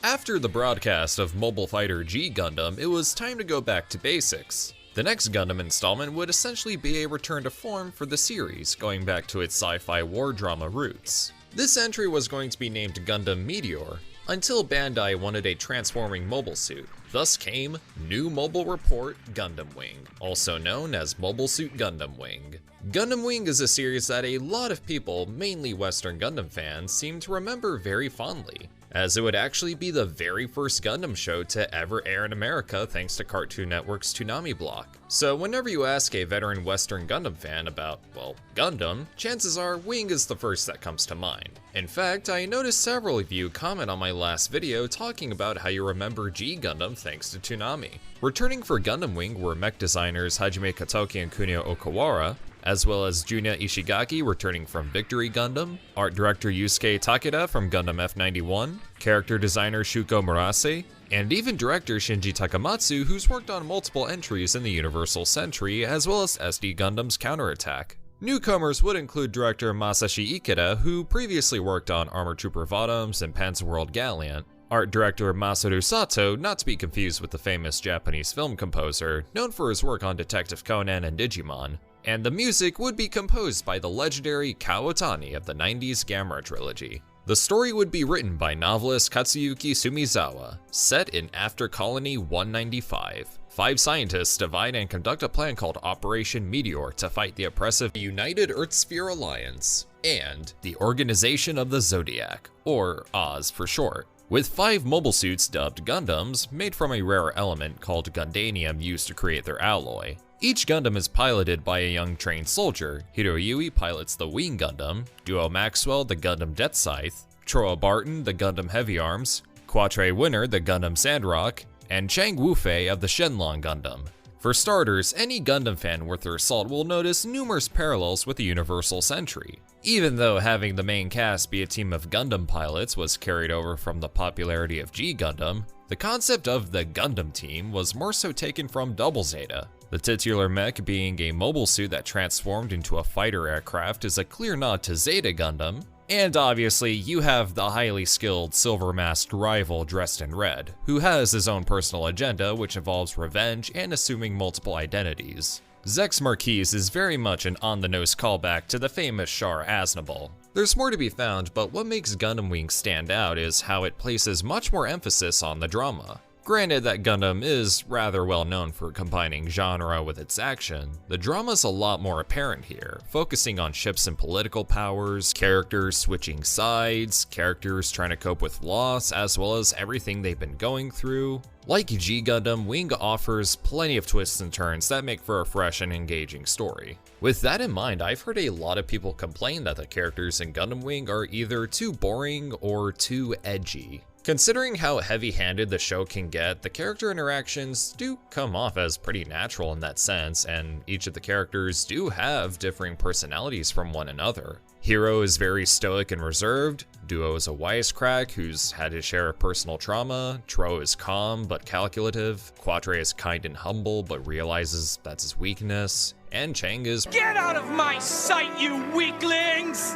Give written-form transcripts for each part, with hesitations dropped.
After the broadcast of Mobile Fighter G Gundam, it was time to go back to basics. The next Gundam installment would essentially be a return to form for the series, going back to its sci-fi war drama roots. This entry was going to be named Gundam Meteor, until Bandai wanted a transforming mobile suit. Thus came New Mobile Report Gundam Wing, also known as Mobile Suit Gundam Wing. Gundam Wing is a series that a lot of people, mainly Western Gundam fans, seem to remember very fondly, as it would actually be the very first Gundam show to ever air in America thanks to Cartoon Network's Toonami block. So whenever you ask a veteran Western Gundam fan about, well, Gundam, chances are Wing is the first that comes to mind. In fact, I noticed several of you comment on my last video talking about how you remember G Gundam thanks to Toonami. Returning for Gundam Wing were mech designers Hajime Katoki and Kunio Okawara, as well as Junya Ishigaki returning from Victory Gundam, art director Yusuke Takeda from Gundam F91, character designer Shuko Murase, and even director Shinji Takamatsu, who's worked on multiple entries in the Universal Century, as well as SD Gundam's Counterattack. Newcomers would include director Masashi Ikeda, who previously worked on Armor Trooper Votoms and Panzerworld Gallant, art director Masaru Sato, not to be confused with the famous Japanese film composer, known for his work on Detective Conan and Digimon, and the music would be composed by the legendary Kao Otani of the 90s Gamera trilogy. The story would be written by novelist Katsuyuki Sumizawa, set in After Colony 195. 5 scientists divide and conduct a plan called Operation Meteor to fight the oppressive United Earthsphere Alliance and the Organization of the Zodiac, or Oz for short, with 5 mobile suits dubbed Gundams, made from a rare element called Gundanium used to create their alloy. Each Gundam is piloted by a young trained soldier. Hiroyui pilots the Wing Gundam, Duo Maxwell the Gundam Death Scythe, Troa Barton the Gundam Heavy Arms, Quatre Winner the Gundam Sandrock, and Chang Wufei of the Shenlong Gundam. For starters, any Gundam fan worth their salt will notice numerous parallels with the Universal Century. Even though having the main cast be a team of Gundam pilots was carried over from the popularity of G Gundam, the concept of the Gundam team was more so taken from Double Zeta. The titular mech being a mobile suit that transformed into a fighter aircraft is a clear nod to Zeta Gundam, and obviously you have the highly skilled silver-masked rival dressed in red, who has his own personal agenda which involves revenge and assuming multiple identities. Zex Marquise is very much an on-the-nose callback to the famous Char Aznavour. There's more to be found, but what makes Gundam Wing stand out is how it places much more emphasis on the drama. Granted that Gundam is rather well known for combining genre with its action, the drama's a lot more apparent here, focusing on ships and political powers, characters switching sides, characters trying to cope with loss, as well as everything they've been going through. Like G Gundam, Wing offers plenty of twists and turns that make for a fresh and engaging story. With that in mind, I've heard a lot of people complain that the characters in Gundam Wing are either too boring or too edgy. Considering how heavy-handed the show can get, the character interactions do come off as pretty natural in that sense, and each of the characters do have differing personalities from one another. Hero is very stoic and reserved, Duo is a wisecrack who's had his share of personal trauma, Tro is calm but calculative, Quatre is kind and humble but realizes that's his weakness, and Chang is Get out of my sight, you weaklings!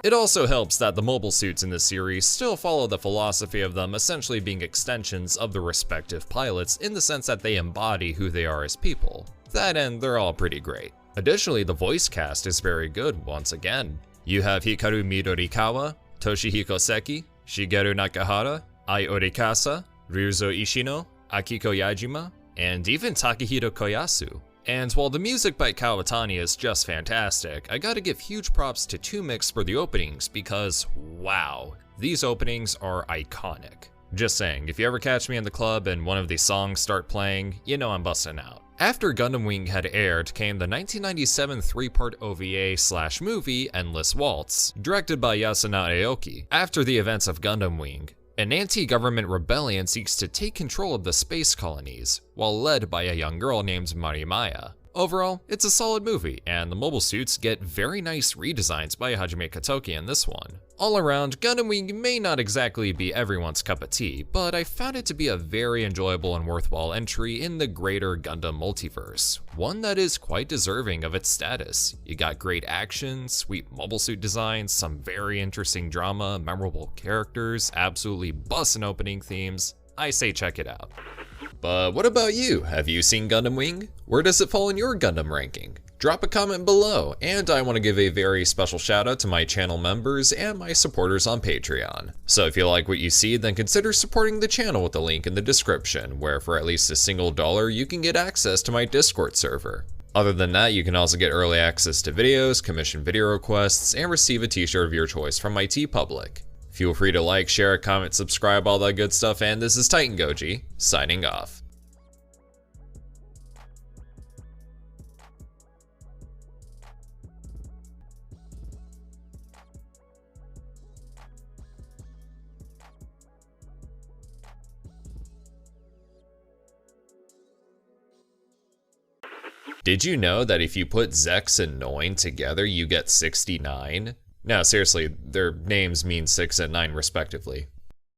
It also helps that the mobile suits in this series still follow the philosophy of them essentially being extensions of the respective pilots in the sense that they embody who they are as people. That and they're all pretty great. Additionally, the voice cast is very good once again. You have Hikaru Midorikawa, Toshihiko Seki, Shigeru Nakahara, Ai Orikasa, Ryuzo Ishino, Akiko Yajima, and even Takehito Koyasu. And while the music by Kao Otani is just fantastic, I gotta give huge props to 2mix for the openings because, wow, these openings are iconic. Just saying, if you ever catch me in the club and one of these songs start playing, you know I'm busting out. After Gundam Wing had aired came the 1997 3-part OVA/movie Endless Waltz, directed by Yasunari Aoki. After the events of Gundam Wing, an anti-government rebellion seeks to take control of the space colonies, while led by a young girl named Marimaya. Overall, it's a solid movie, and the mobile suits get very nice redesigns by Hajime Katoki in this one. All around, Gundam Wing may not exactly be everyone's cup of tea, but I found it to be a very enjoyable and worthwhile entry in the greater Gundam multiverse, one that is quite deserving of its status. You got great action, sweet mobile suit designs, some very interesting drama, memorable characters, absolutely bussin' opening themes. I say check it out. But what about you? Have you seen Gundam Wing? Where does it fall in your Gundam ranking? Drop a comment below, and I want to give a very special shout out to my channel members and my supporters on Patreon. So if you like what you see, then consider supporting the channel with the link in the description, where for at least $1 you can get access to my Discord server. Other than that, you can also get early access to videos, commission video requests, and receive a t-shirt of your choice from my TeePublic. Feel free to like, share, comment, subscribe, all that good stuff, and this is TitanGoji, signing off. Did you know that if you put Zex and 9 together, you get 69? No, seriously, their names mean 6 and 9 respectively.